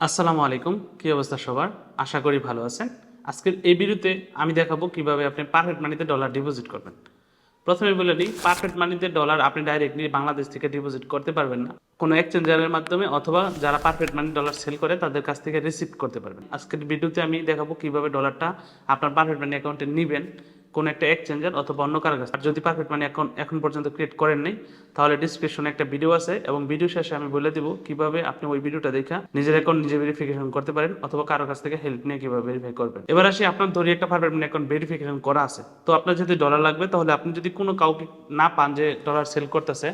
আসসালামু আলাইকুম, কি অবস্থা সবার? আশা করি ভালো আছেন। আজকের এই ভিডিওতে আমি দেখাবো কিভাবে আপনি পারফেক্ট মানিতে ডলার ডিপোজিট করবেন। প্রথমে বলে নিই, পারফেক্ট মানিতে ডলার আপনি ডাইরেক্টলি বাংলাদেশ থেকে ডিপোজিট করতে পারবেন না, কোনো এক্সচেঞ্জারের মাধ্যমে অথবা যারা পারফেক্ট মানি ডলার সেল করে তাদের কাছ থেকে রিসিভ করতে পারবেন। আজকের ভিডিওতে আমি দেখাবো কিভাবে ডলারটা আপনার পারফেক্ট মানি অ্যাকাউন্টে নেবেন, কোন একটা এক্সচেঞ্জার অথবা অন্য কারো কাছে। আর যদি পারফেক্ট মানি অ্যাকাউন্ট এখন পর্যন্ত ক্রিয়েট করেন নাই, তাহলে ডিসক্রিপশনে একটা ভিডিও আছে এবং ভিডিও শেষে আমি বলে দেবো কিভাবে আপনি ওই ভিডিওটা দেখা নিজের অ্যাকাউন্ট নিজে ভেরিফিকেশন করতে পারেন অথবা কারো কাছ থেকে হেল্প নিয়ে কিভাবে ভেরিফাই করবেন। এবার আসি, আপনার ধরি একটা পারফেক্ট মানি অ্যাকাউন্ট ভেরিফিকেশন করা আছে, তো আপনার যদি ডলার লাগবে, তাহলে আপনি যদি কোনো কাউকে না পান যে ডলার সেল করতেছে,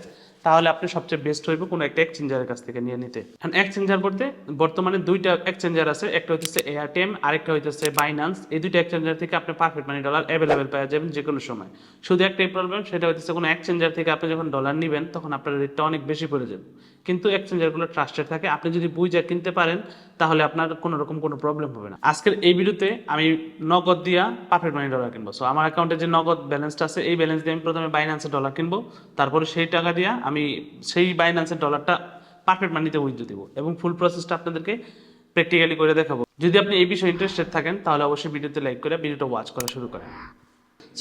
তাহলে আপনি সবচেয়ে বেস্ট হইব কোনো একটা এক্সচেঞ্জারের কাছ থেকে নিয়ে নিতে। এক্সচেঞ্জার বলতে বর্তমানে দুইটা এক্সচেঞ্জার আছে, একটা হচ্ছে এয়ারটেম, আরেকটা হচ্ছে বাইন্যান্স। এই দুইটা এক্সচেঞ্জার থেকে আপনি পারফেক্ট মানি ডলার অ্যাভেলেবেল পাওয়া যাবেন যে কোনো সময়। শুধু একটাই প্রবলেম, সেটা হচ্ছে কোনো এক্সচেঞ্জার থেকে আপনি যখন ডলার নেবেন তখন আপনার রেটটা অনেক বেশি পড়ে যাবে, কিন্তু এক্সচেঞ্জারগুলো ট্রাস্টেড থাকে। আপনি যদি বুঝে কিনতে পারেন তাহলে আপনার কোনো রকম কোনো প্রবলেম হবে না। আজকের এই ভিডিওতে আমি নগদ দিয়া পারফেক্ট মানি ডলার কিনবো। সো আমার অ্যাকাউন্টে যে নগদ ব্যালেন্সটা আছে, এই ব্যালেন্স দিয়ে আমি প্রথমে বাইন্যান্সের ডলার কিনবো, তারপরে সেই টাকা দিয়া আমি সেই বাইন্যান্সের ডলারটা পারফেক্ট মানিতে উইথড্র দিব এবং ফুল প্রসেসটা আপনাদেরকে প্র্যাকটিক্যালি করে দেখাবো। যদি আপনি এই বিষয়ে ইন্টারেস্টেড থাকেন তাহলে অবশ্যই ভিডিওতে লাইক করে ভিডিওটা ওয়াচ করা শুরু করেন।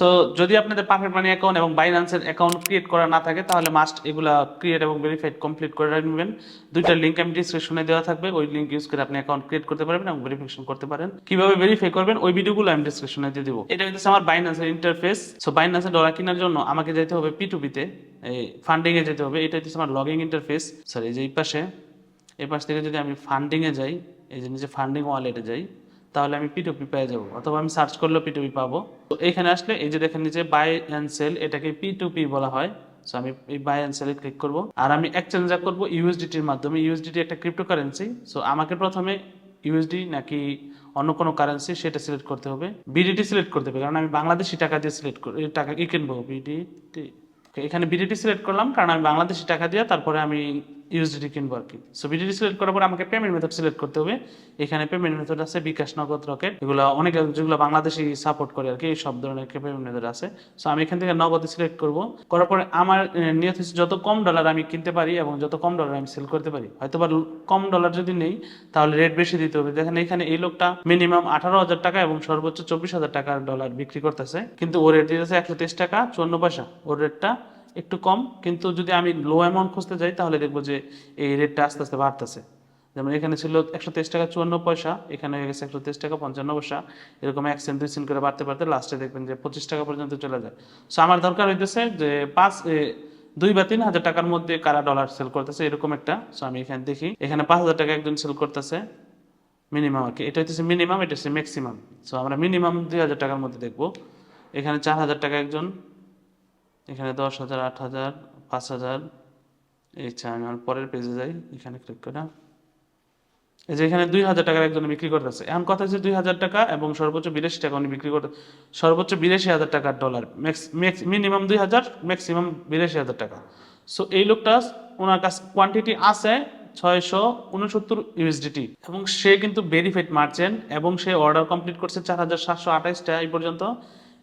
সো যদি আপনাদের পারফেক্ট মানি অ্যাকাউন্ট এবং বাইন্যান্সের অ্যাকাউন্ট ক্রিয়েট করা না থাকে, তাহলে মাস্ট এগুলা ক্রিয়েট এবং ভেরিফাইড কমপ্লিট করে রাখবেন। দুইটা লিঙ্ক আমি ডিসক্রিপশনে দেওয়া থাকবে, ওই লিঙ্ক ইউজ করে আপনি অ্যাকাউন্ট ক্রিয়েট করতে পারবেন এবং ভেরিফিকেশন করতে পারেন। কিভাবে ভেরিফাই করবেন ওই ভিডিওগুলো আমি ডিসক্রিপশনে দিয়ে দেবো। এটা হচ্ছে আমার বাইন্যান্সের ইন্টারফেস। সো বাইন্যান্সের ডলার কেনার জন্য আমাকে যেতে হবে P2P-তে, এই ফান্ডিংয়ে যেতে হবে। এটা হচ্ছে আমার লগইন ইন্টারফেস। সরি, যে এই পাশ থেকে যদি আমি ফান্ডিংয়ে যাই, এই যে নিচে ফান্ডিং ওয়ালেটে যাই, তাহলে আমি P2P পেয়ে যাবো, অথবা আমি সার্চ করলেও P2P পাবো। তো এখানে আসলে এই যে দেখেন নিচে বাই অ্যান্ড সেল, এটাকে P2P বলা হয়। সো আমি এই বাই অ্যান্ড সেলে ক্লিক করব, আর আমি এক্সচেঞ্জ করব ইউএসডিটির মাধ্যমে। ইউএসডিটি একটা ক্রিপ্টোকারেন্সি। সো আমাকে প্রথমে ইউএসডি নাকি অন্য কোনো কারেন্সি সেটা সিলেক্ট করতে হবে। বিডিটি সিলেক্ট করতে হবে, কারণ আমি বাংলাদেশি টাকা দিয়ে সিলেক্ট করি, টাকা কিনবো বিডিটি। এখানে বিডিটি সিলেক্ট করলাম কারণ আমি বাংলাদেশি টাকা দিয়ে তারপরে আমি ইউএসডিটি কিনবো আর কি। সো বিডিটি সিলেক্ট করার পরে আমাকে পেমেন্ট মেথড সিলেক্ট করতে হবে। এখানে পেমেন্ট মেথড আছে বিকাশ, নগদ, রকেট, এগুলো অনেক, যেগুলো বাংলাদেশি সাপোর্ট করে আর কি, এই সব ধরনের পেমেন্ট মেথড আছে। সো আমি এখান থেকে নগদ সিলেক্ট করব। করার পরে আমার নিয়ত হচ্ছে যত কম ডলার আমি কিনতে পারি এবং যত কম ডলার আমি সেল করতে পারি। হয়তো বা কম ডলার যদি নেই তাহলে রেট বেশি দিতে হবে। দেখেন এখানে এই লোকটা মিনিমাম 18,000 টাকা এবং সর্বোচ্চ 24,000 টাকার ডলার বিক্রি করতেছে, কিন্তু ওর রেট দিতেছে 123 টাকা 54 পয়সা। ওর রেটটা একটু কম, কিন্তু যদি আমি লো অ্যামাউন্ট খুঁজতে যাই তাহলে দেখবো যে এই রেটটা আস্তে আস্তে বাড়তেছে। যেমন এখানে ছিল 123 টাকা 54 পয়সা, এখানে হয়ে গেছে 123 টাকা 55 পয়সা। এরকম 1 সেন্ট 2 সেন্ট করে বাড়তে বাড়তে লাস্টে দেখবেন যে 25 টাকা পর্যন্ত চলে যায়। সো আমার দরকার হইতেছে যে 2 বা 3 হাজার টাকার মধ্যে কারা ডলার সেল করতেছে, এরকম একটা। সো আমি এখানে দেখি, এখানে 5,000 টাকা একজন সেল করতেছে মিনিমাম আর কি। এটা হচ্ছে মিনিমাম, এটা হচ্ছে ম্যাক্সিমাম। সো আমরা মিনিমাম 2,000 টাকার মধ্যে দেখবো। এখানে 4,000 টাকা একজন, এখানে 10,000, 8,000, 5,000। আচ্ছা, আমি আমার পরের পেজে যাই, এখানে ক্লিক করে এই যে এখানে 2,000 টাকার একজন বিক্রি করতেছে। এখন কথা হচ্ছে 2,000 টাকা এবং সর্বোচ্চ 82 টাকা উনি বিক্রি করতে, সর্বোচ্চ 82,000 টাকার ডলার, মিনিমাম 2,000, ম্যাক্সিমাম 82,000 টাকা। সো এই লোকটা, ওনার কাছে কোয়ান্টিটি আছে 669 USDT এবং সে কিন্তু ভেরিফাইড মার্চেন্ট এবং সে অর্ডার কমপ্লিট করছে 4,728টা এই পর্যন্ত,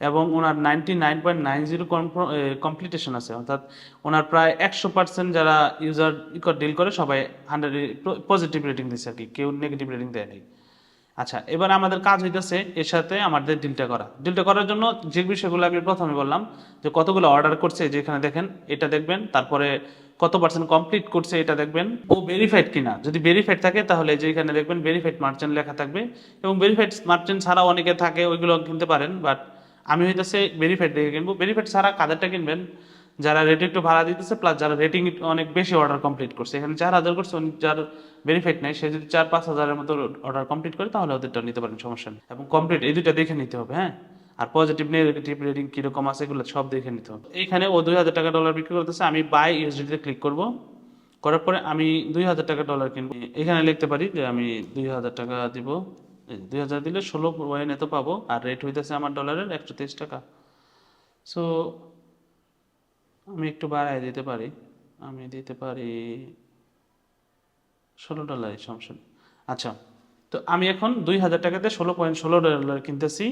এবং ওনার 99.90 কমপ্লিটেশন আছে, অর্থাৎ ওনার প্রায় 100% যারা ইউজার ডিল করে সবাই 100 পজিটিভ রেটিং দিচ্ছে আর কি, কেউ নেগেটিভ রেটিং দেয় নাই। আচ্ছা, এবার আমাদের কাজ হইতেছে এর সাথে আমাদের ডিলটা করার জন্য যে বিষয়গুলো আমি প্রথমে বললাম, যে কতগুলো অর্ডার করছে, যেখানে দেখেন এটা দেখবেন, তারপরে কত পার্সেন্ট কমপ্লিট করছে এটা দেখবেন, ও ভেরিফাইড কিনা। যদি ভেরিফাইড থাকে তাহলে যেখানে দেখবেন ভেরিফাইড মার্চেন্ট লেখা থাকবে, এবং ভেরিফাইড মার্চেন্ট ছাড়া অনেকে থাকে, ওইগুলো কিনতে পারেন। বাট আমি হইতেছে ভেরিফাইড দেখে কিনবো। ভেরিফাইড ছাড়া কাদেরটা কিনবেন, যারা রেটিং একটু ভাড়া দিতেছে প্লাস যারা রেটিং অনেক বেশি অর্ডার কমপ্লিট করছে। এখানে 4,000 করছে, যার ভেরিফাইড নাই সে যদি 4-5 হাজারের মতো অর্ডার কমপ্লিট করে তাহলে ওদেরটা নিতে পারেন, সমস্যা নেই। এবং কমপ্লিট এই দুইটা দেখে নিতে হবে, হ্যাঁ। আর পজিটিভ নেগেটিভ রেটিং কিরকম আছে এগুলো সব দেখে নিতে হবে। এইখানে ও 2,000 টাকা ডলার বিক্রি করতেছে, আমি বাই ইউএসডিতে ক্লিক করব। করার পরে আমি 2,000 টাকা ডলার কিনবো। এখানে লিখতে পারি যে আমি 2,000 টাকা দিব। 2,000 দিলে 16 পয়েন্ট এত পাবো, আর রেট হইতেছে আমার ডলারের 123 টাকা। সো আমি একটু বাড়ায় দিতে পারি, আমি দিতে পারি $16, সমস্যা নেই। আচ্ছা, তো আমি এখন 2,000 টাকাতে 16.16 ডলার কিনতেছি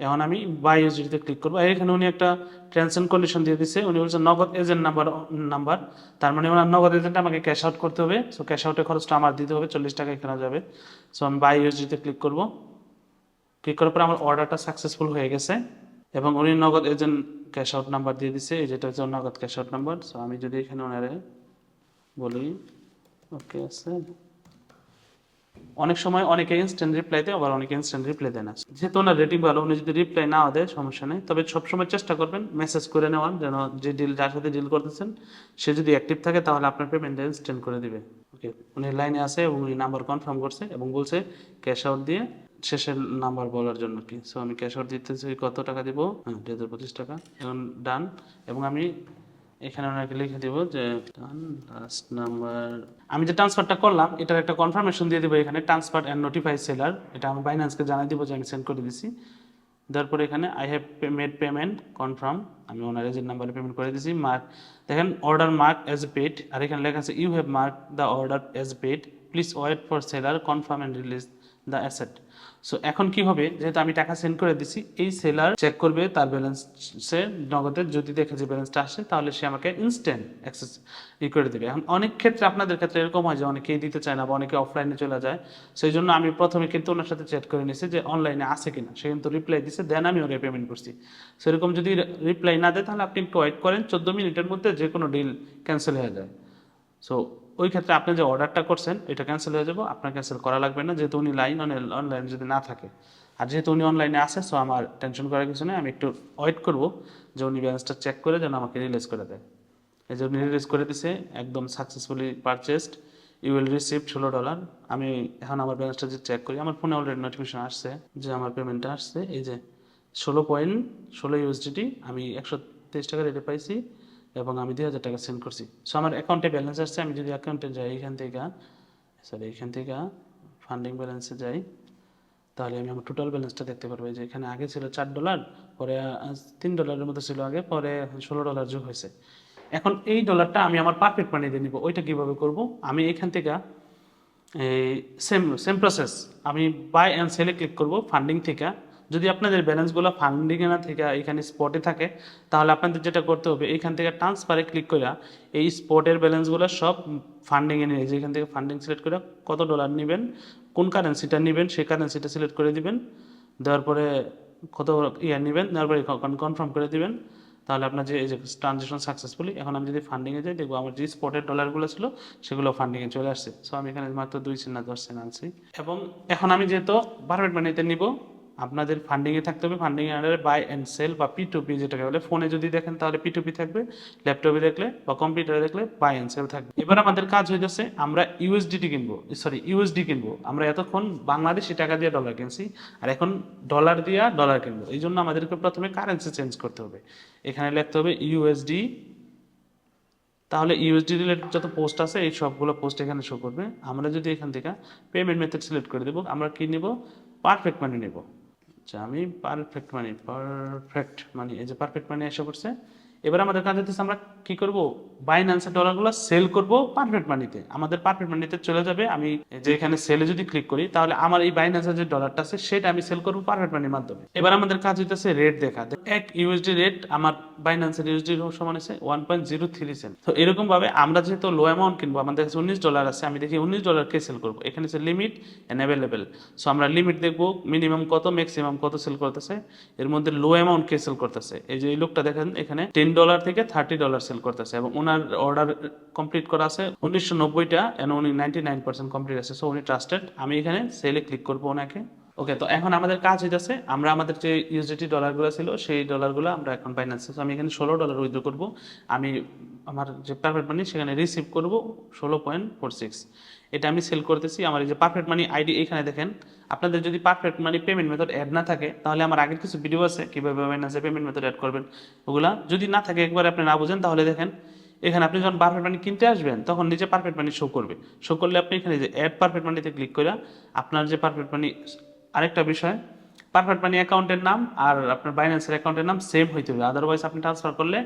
এখন আমি বাই ইউএসডিতে ক্লিক করবো। এখানে উনি একটা টার্মস এন্ড কন্ডিশন দিয়ে দিচ্ছে, উনি বলছে নগদ এজেন্ট নাম্বার, তার মানে ওনার নগদ এজেন্ট আমাকে ক্যাশ আউট করতে হবে। সো ক্যাশ আউটের খরচটা আমার দিতে হবে, 40 টাকা এখানে যাবে। সো আমি বাই ইউএসডিতে ক্লিক করবো। ক্লিক করার পর আমার অর্ডারটা সাকসেসফুল হয়ে গেছে এবং উনি নগদ এজেন্ট ক্যাশ আউট নাম্বার দিয়ে দিচ্ছে, এই যেটা হচ্ছে নগদ ক্যাশ আউট নাম্বার। সো আমি যদি এখানে ওনারে বলি ওকে আছে, অনেক সময় অনেকে ইনস্ট্যান্ট রিপ্লাই দেয়, আবার অনেকে ইনস্ট্যান্ট রিপ্লাই দেয় না। যেহেতু ওনার রেটিং ভালো, উনি যদি রিপ্লাই নাও দেয় সমস্যা নেই, তবে সবসময় চেষ্টা করবেন মেসেজ করে নেওয়ার, যেন যে যার সাথে ডিল করতেছেন সে যদি অ্যাক্টিভ থাকে তাহলে আপনার পেমেন্টটা ইনস্ট্যান্ট করে দিবে। ওকে, উনি লাইনে আছে এবং উনি নাম্বার কনফার্ম করছে এবং বলছে ক্যাশ আউট দিয়ে শেষের নাম্বার বলার জন্য কি। সো আমি ক্যাশ আউট দিতেছি, কত টাকা দিব, 2025 টাকা, এখন ডান। এবং আমি এখানে ওনাকে লিখে দিব যে লাস্ট নাম্বার। আমি যে ট্রান্সফারটা করলাম এটার একটা কনফার্মেশন দিয়ে দিব এখানে, ট্রান্সফার অ্যান্ড নোটিফাই সেলার, এটা আমি বাইন্যান্সকে জানাই দিব যে আমি সেন্ড করে দিছি। তারপরে এখানে I have made payment confirm, আমি ওনার এজেন্ট নাম্বারে পেমেন্ট করে দিয়েছি। মার্ক দেখেন order mark as a paid, আর এখানে লেখা আছে you have mark the order as paid, please wait for seller confirm and release the asset. So এখন কি হবে, যেহেতু আমি টাকা সেন্ড করে দিছি, এই সেলার চেক করবে তার ব্যালেন্সে নগদের, যদি দেখে যে ব্যালেন্সটা আসে তাহলে সে আমাকে ইনস্ট্যান্ট অ্যাক্সেস করে দেবে। এখন অনেক ক্ষেত্রে আপনাদের ক্ষেত্রে এরকম হয় যে অনেকেই দিতে চায় না বা অনেকে অফলাইনে চলে যায়, সেই জন্য আমি প্রথমে কিন্তু ওনার সাথে চ্যাট করে নিয়েছি যে অনলাইনে আছে কিনা, সে কিন্তু রিপ্লাই দিচ্ছে, দেন আমি ওরে পেমেন্ট করছি। সেরকম যদি রিপ্লাই না দেয় তাহলে আপনি একটু ওয়েট করেন, 14 মিনিটের মধ্যে যে কোনো ডিল ক্যান্সেল হয়ে যায়। সো ওই ক্ষেত্রে আপনি যে অর্ডারটা করছেন এটা ক্যান্সেল হয়ে যাবে, আপনার ক্যান্সেল করা লাগবে না, যেহেতু উনি অনলাইন যদি না থাকে। আর যেহেতু উনি অনলাইনে আসে, সো আমার টেনশন করার কিছু নেই, আমি একটু ওয়েট করবো যে উনি ব্যালেন্সটা চেক করে যেন আমাকে রিলিজ করে দেয়। এই যে উনি রিলিজ করে দিছে, একদম successfully purchased, you will receive $16। আমি এখন আমার ব্যালেন্সটা যে চেক করি, আমার ফোনে অলরেডি নোটিফিকেশন আসছে যে আমার পেমেন্টটা আসছে, এই যে 16.16 ইউএসডিটি, আমি 123 টাকা রেটে পাইছি এবং আমি 2000 টাকা সেন্ড করছি। সো আমার অ্যাকাউন্টে ব্যালেন্স আসছে, আমি যদি অ্যাকাউন্টে যাই এখান থেকে ফান্ডিং ব্যালেন্সে যাই, তাহলে আমি আমার টোটাল ব্যালেন্সটা দেখতে পারবো। যে এখানে আগে ছিল $4, পরে $3 মতো ছিল আগে, পরে $16 যোগ হয়েছে। এখন এই ডলারটা আমি আমার পারফেক্ট মানিতে নিব, ওইটা কিভাবে করব, আমি এখান থেকে এই সেম প্রসেস, আমি বাই অ্যান্ড সেলে ক্লিক করব ফান্ডিং থেকে। যদি আপনাদের ব্যালেন্সগুলো ফান্ডিংয়ে না থেকে এখানে স্পটে থাকে, তাহলে আপনাদের যেটা করতে হবে, এইখান থেকে ট্রান্সফারে ক্লিক করে এই স্পটের ব্যালেন্সগুলো সব ফান্ডিংয়ে নিয়ে, যে এখান থেকে ফান্ডিং সিলেক্ট করে কত ডলার নেবেন, কোন কারেন্সিটা নেবেন সেই কারেন্সিটা সিলেক্ট করে দিবেন, দেওয়ার পরে কত নেবেন, দেওয়ার পরে কনফার্ম করে দিবেন, তাহলে আপনার যে এই যে ট্রানজেকশন সাকসেসফুলি। এখন আমি যদি ফান্ডিংয়ে যাই, দেখবো আমার যে স্পটের ডলারগুলো ছিল সেগুলো ফান্ডিংয়ে চলে আসছে। সো আমি এখানে মাত্র 2 সেন্ট না 10 সেন্ট আনছি। এবং এখন আমি যেহেতু পারফেক্ট মানিতে নিব, আপনাদের ফান্ডিংয়ে থাকতে হবে, ফান্ডিংয়ে আন্ডারে বাই অ্যান্ড সেল বা P2P যেটাকে বলে। ফোনে যদি দেখেন তাহলে P2P থাকবে, ল্যাপটপে দেখলে বা কম্পিউটারে দেখলে বাই অ্যান্ড সেল থাকবে। এবার আমাদের কাজ হইতেছে আমরা ইউএসডি কিনবো। আমরা এতক্ষণ বাংলাদেশি টাকা দিয়ে ডলার কিনছি, আর এখন ডলার দিয়ে ডলার কিনবো। এই জন্য আমাদেরকে প্রথমে কারেন্সি চেঞ্জ করতে হবে। এখানে লিখতে হবে ইউএসডি, তাহলে ইউএসডি রিলেটেড যত পোস্ট আছে এই সবগুলো পোস্ট এখানে শো করবে। আমরা যদি এখান থেকে পেমেন্ট মেথড সিলেক্ট করে দেবো, আমরা কি নেব, পারফেক্ট মানি নেব। আচ্ছা, আমি পারফেক্ট মানি, এই যে পারফেক্ট মানি এসে পড়ছে। এবার আমাদের কাজ হচ্ছে আমরা কি করব, বাইন্যান্সের ডলারগুলো সেল করব পারফেক্ট মানিতে। আমাদের পারফেক্ট মানিতে চলে যাবে, আমি যে এখানে সেলে যদি ক্লিক করি তাহলে আমার এই বাইন্যান্সের যে ডলারটা আছে সেটা আমি সেল করব পারফেক্ট মানির মাধ্যমে। এবার আমাদের কাজ হইতেছে রেট দেখা, এক ইউএসডি রেট আমার বাইন্যান্সের ইউএসডি সমান আছে 1.03 সেন্ট। তো এরকম ভাবে আমরা যেহেতু লো অ্যামাউন্ট কিনবো, আমাদের কাছে $19 আছে, আমি দেখি $19 সেল করবো। এখানে আছে লিমিট এন্ড অ্যাভেলেবেল। সো আমরা লিমিট দেখবো মিনিমাম কত, ম্যাক্সিমাম কত সেল করতেছে, এর মধ্যে লো অ্যামাউন্ট কে সেল করতেছে। এই যে এই লোকটা দেখেন এখানে $10 থেকে $30 সেল করতেছে এবং ওনার অর্ডার কমপ্লিট করা আছে 1990টা এবং উনি 99% কমপ্লিট আছে। সো উনি ট্রাস্টেড। আমি এখানে সেলে ক্লিক করবো ওনাকে। ওকে, তো এখন আমাদের কাজ হইতেছে, আমরা আমাদের যে ইউএসডিটি ডলারগুলো ছিল সেই ডলারগুলো আমরা এখন বাইন্যান্সে, আমি এখানে $16 উইথড্র করবো। আমি আমার যে পারফেক্ট মানি সেখানে রিসিভ করবো 16.46, এটা আমি সেল করতেছি। আমার এই যে পারফেক্ট মানি আইডি এখানে দেখেন। আপনাদের যদি পারফেক্ট মানি পেমেন্ট মেথড অ্যাড না থাকে তাহলে আমার আগের কিছু ভিডিও আছে কিভাবে বাইন্যান্সে পেমেন্ট মেথড অ্যাড করবেন, ওগুলা যদি না থাকে একবার আপনি না বুঝেন তাহলে দেখেন এখানে আপনি যখন পারফেক্ট মানি কিনতে আসবেন তখন নিচে পারফেক্ট মানি শো করবে। শো করলে আপনি এখানে যে অ্যাড পারফেক্ট মানিতে ক্লিক করে আপনার যে পারফেক্ট মানি, আরেকটা বিষয় পারফেক্ট মানি অ্যাকাউন্টের নাম আর আপনার বাইন্যান্সের অ্যাকাউন্টের নাম সেম হইতে হবে, আদারওয়াইজ আপনি ট্রান্সফার করলে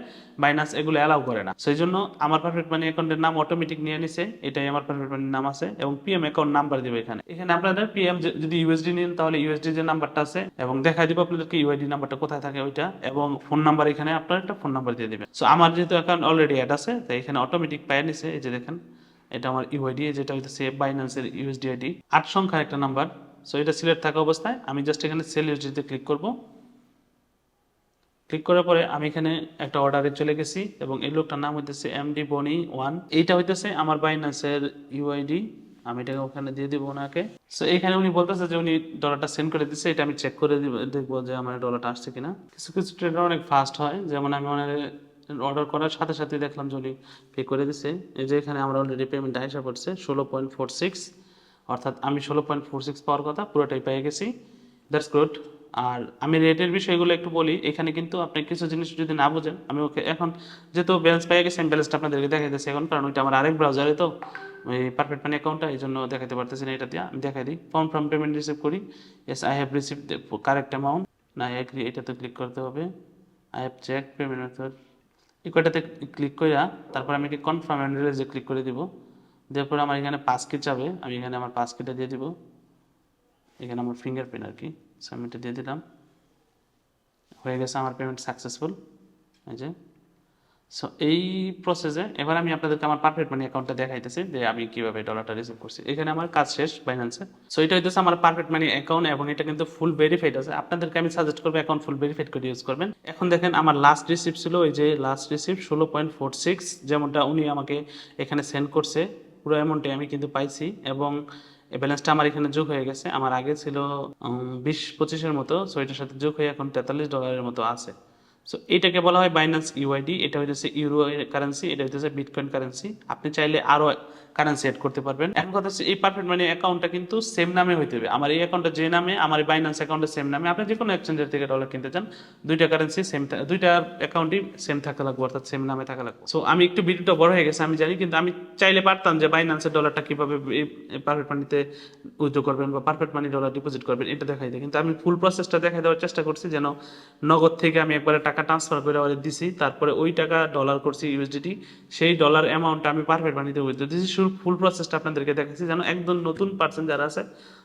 বাইন্যান্স এগুলো অ্যালাউ করে না। সেই জন্য আমার পারফেক্ট মানি অ্যাকাউন্টের নাম অটোমেটিক নিয়ে নিছে, এটাই আমার পারফেক্ট মানির নাম আছে, এবং পিএম অ্যাকাউন্ট নাম্বার দিবে এখানে। এখানে আপনাদের পিএম যদি ইউএসডি নেন তাহলে ইউএসডি যে নাম্বারটা আছে, এবং দেখাই দিব আপনাদেরকে ইউআইডি নাম্বারটা কোথায় থাকে ওইটা, এবং ফোন নাম্বার এখানে আপনার একটা ফোন নাম্বার দিয়ে দিবেন। সো আমার যেহেতু অ্যাকাউন্ট অলরেডি অ্যাড আছে তাই এখানে অটোমেটিক পায় নিছে, এই যে দেখেন এটা আমার ইউআইডি, যেটা হইতেছে বাইন্যান্সের ইউএসডি আইডি 8 সংখ্যার একটা নাম্বার। সো এটা সিলেক্ট থাকা অবস্থায় আমি জাস্ট এখানে সেল ইউএসডিতে ক্লিক করব। ক্লিক করার পরে আমি এখানে একটা অর্ডারে চলে গেছি, এবং এই লোকটার নাম হইতেছে এমডি বনি 1, এইটা হইতেছে আমার বাইন্যান্সের ইউআইডি, আমি এটাকে ওখানে দিয়ে দিব ওনাকে। সো এখানে উনি বলতেছে যে উনি ডলারটা সেন্ড করে দিচ্ছে, এটা আমি চেক করে দেখবো যে আমার ডলারটা আসছে কিনা। কিছু কিছু ট্রেডার অনেক ফাস্ট হয়, যেমন আমি অর্ডার করার সাথে সাথে দেখলাম যে উনি পে করে দিছে। এই যে এখানে আমরা অলরেডি পেমেন্ট আসা পড়ছে 16.46, অর্থাৎ আমি 16.46 পাওয়ার কথা পুরোটাই পেয়ে গেছি, দ্যাটস গুড। আর আমি রেটের বিষয়গুলো একটু বলি, এখানে কিন্তু আপনি কিছু জিনিস যদি না বোঝেন, আমি ওকে এখন যেহেতু ব্যালেন্স পেয়ে গেছি আমি ব্যালেন্সটা আপনাদেরকে দেখাইতেছি এখন, কারণ ওইটা আমার আরেক ব্রাউজারে তো ওই পারফেক্ট মানি অ্যাকাউন্টটা, এই জন্য দেখাতে পারতেছি না, এটা দিয়ে আমি দেখাই দিই। ফ্রম পেমেন্ট রিসিভ করি, yes I have receive correct amount, না এগ্রি, এটাতে ক্লিক করতে হবে। I have check payment method, এই কয়টাতে ক্লিক করে তারপর আমি কি কনফার্ম অ্যান্ড রিলিজে ক্লিক করে দিব। দেওয়ার পরে আমার এখানে পাসকি চাবে, আমি এখানে আমার পাসকিটা দিয়ে দিব, এখানে আমার ফিঙ্গারপ্রিন্ট আর কি, সাবমিটে দিয়ে দিলাম, হয়ে গেছে আমার পেমেন্ট সাকসেসফুল। এই যে সো এই প্রসেসে এবার আমি আপনাদেরকে আমার পারফেক্ট মানি অ্যাকাউন্টটা দেখাইতেছি যে আমি কিভাবে ডলারটা রিসিভ করছি। এখানে আমার কাজ শেষ বাইন্যান্সে। সো এটা হইতেছে আমার পারফেক্ট মানি অ্যাকাউন্ট, এবং এটা কিন্তু ফুল ভেরিফাইড আছে। আপনাদেরকে আমি সাজেস্ট করবো অ্যাকাউন্ট ফুল ভেরিফাইড করে ইউজ করবেন। এখন দেখেন আমার লাস্ট রিসিভ ছিল, ওই যে লাস্ট রিসিভ 16.46, যেমনটা উনি আমাকে এখানে সেন্ড করছে পুরো অ্যামাউন্টে আমি কিন্তু পাইছি, এবং এই ব্যালেন্সটা আমার এখানে যোগ হয়ে গেছে। আমার আগে ছিল 20-25-এর মতো, সো এটার সাথে যোগ হয়ে এখন $43 মতো আছে। সো এটাকে বলা হয় বাইন্যান্স ইউআইডি, এটা হইতেছে ইউরো কারেন্সি, এটা হইতেছে বিটকয়েন কারেন্সি। আপনি চাইলে আরো কারেন্সি এড করতে পারবেন। এখন কথা হচ্ছে এই পারফেক্ট মানি অ্যাকাউন্টটা কিন্তু সেম নামে হইতে হবে, আমার এই অ্যাকাউন্টটা যে নামে, আমার এই বাইন্যান্স অ্যাকাউন্টে সেম নামে। আপনি যে কোনো এক্সচেঞ্জের থেকে ডলার কিনতে চান, দুইটা কারেন্সি সেম, দুইটা অ্যাকাউন্টই সেম থাকা লাগবে, অর্থাৎ সেম নামে থাকা লাগবে। সো আমি একটু ভিডিওটা বড় হয়ে গেছে আমি জানি, কিন্তু আমি চাইলে পারতাম যে বাইন্যান্সের ডলারটা কিভাবে পারফেক্ট মানিতে উইথড্র করবেন বা পারফেক্ট মানি ডলার ডিপোজিট করবেন এটা দেখাই দেয়, কিন্তু আমি ফুল প্রসেসটা দেখাই দেওয়ার চেষ্টা করছি, যেন নগদ থেকে আমি একবারে টাকা ট্রান্সফার করে দিছি, তারপরে ওই টাকা ডলার করছি ইউএসডিটি, সেই ডলার অ্যামাউন্টটা আমি পারফেক্ট মানিতে উইথড্র দিছি। ফুল প্রসেসটা আপনাদেরকে দেখাচ্ছি, যেন একদম নতুন পার্সন যারা আছে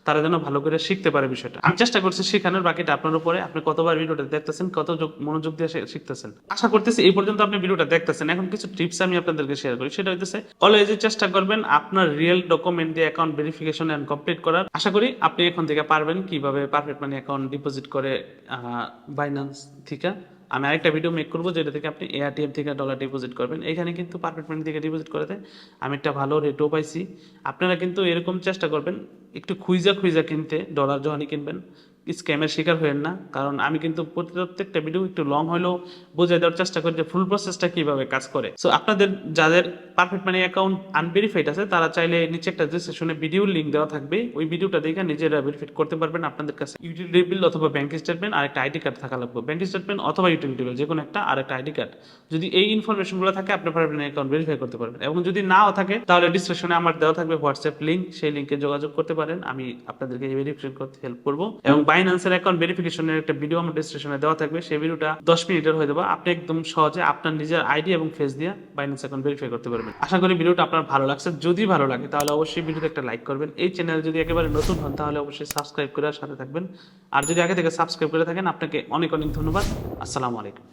তারা যেন ভালো করে শিখতে পারে বিষয়টা। আমি চেষ্টা করছি শেখানোর, বাকিটা আপনার উপরে, আপনি কতবার ভিডিওটা দেখতেছেন, কত মনোযোগ দিয়ে শিখতেছেন। আশা করতেছি এই পর্যন্ত আপনি ভিডিওটা দেখতেছেন। এখন কিছু টিপস আমি আপনাদেরকে শেয়ার করি, সেটা হইতেছে অলওয়েজ চেষ্টা করবেন আপনার রিয়েল ডকুমেন্ট দিয়ে অ্যাকাউন্ট ভেরিফিকেশন এন্ড কমপ্লিট করার। আশা করি আপনি এখন থেকে পারবেন কিভাবে পারফেক্ট মানি অ্যাকাউন্ট ডিপোজিট করে বাইন্যান্স থেকে। আমি আরেকটা ভিডিও মেক করবো যেটা থেকে আপনি এআরটিএম থেকে ডলার ডিপোজিট করবেন। এখানে কিন্তু পারফেক্ট মানি থেকে ডিপোজিট করাতে আমি একটা ভালো রেটও পাইছি। আপনারা কিন্তু এরকম চেষ্টা করবেন একটু খুঁজা খুঁজা কিনতে, ডলার যখনই কিনবেন স্ক্যামের শিকার হবেন না। কারণ আমি কিন্তু প্রত্যেকটা ভিডিও একটু লং হলেও বোঝাই দেওয়ার চেষ্টা করি যে ফুল প্রসেসটা কিভাবে কাজ করে। সো আপনাদের যাদের পারফেক্ট মানি অ্যাকাউন্ট আনভেরিফাইড আছে তারা চাইলে নিচে একটা ডিসক্রিপশনে ভিডিও লিঙ্ক দেওয়া থাকবে, ওই ভিডিওটা দেখে নিজেরা ভেরিফাইড করতে পারবেন। আপনাদের কাছে ইউটিলিটি বিল অথবা ব্যাংক স্টেটমেন্ট আর একটা আইডি কার্ড থাকা লাগবে, ব্যাংক স্টেটমেন্ট অথবা ইউটিলিটি বিল যে কোনো একটা, আর একটা আইডি কার্ড। যদি এই ইনফরমেশনগুলো থাকে আপনার পারফেক্ট মানি অ্যাকাউন্ট ভেরিফাই করতে পারবেন, এবং যদি নাও থাকে তাহলে ডিসক্রিপশনে আমার দেওয়া থাকবে হোয়াটসঅ্যাপ লিঙ্ক, সেই লিঙ্কে যোগাযোগ করতে পারেন, আমি আপনাদেরকে ভেরিফিকেশন করতে হেল্প করবো। এবং বাইন্যান্সের অ্যাকাউন্ট ভেরিফিকেশনের একটা ভিডিও আমার ডিসক্রিপশনে দেওয়া থাকবে, সেই ভিডিওটা 10 মিনিটের হয়ে যাবে, আপনি একদম সহজে আপনার নিজের আইডি এবং ফেস দিয়ে বাইন্যান্স অ্যাকাউন্ট ভেরিফাই করতে পারবেন। আশা করি ভিডিওটা আপনার ভালো লাগছে, যদি ভালো লাগে তাহলে অবশ্যই ভিডিওতে একটা লাইক করবেন। এই চ্যানেলে যদি একেবারে নতুন হন তাহলে অবশ্যই সাবস্ক্রাইব করে সাথে থাকবেন, আর যদি আগে থেকে সাবস্ক্রাইব করে থাকেন আপনাকে অনেক অনেক ধন্যবাদ। আসসালামু আলাইকুম।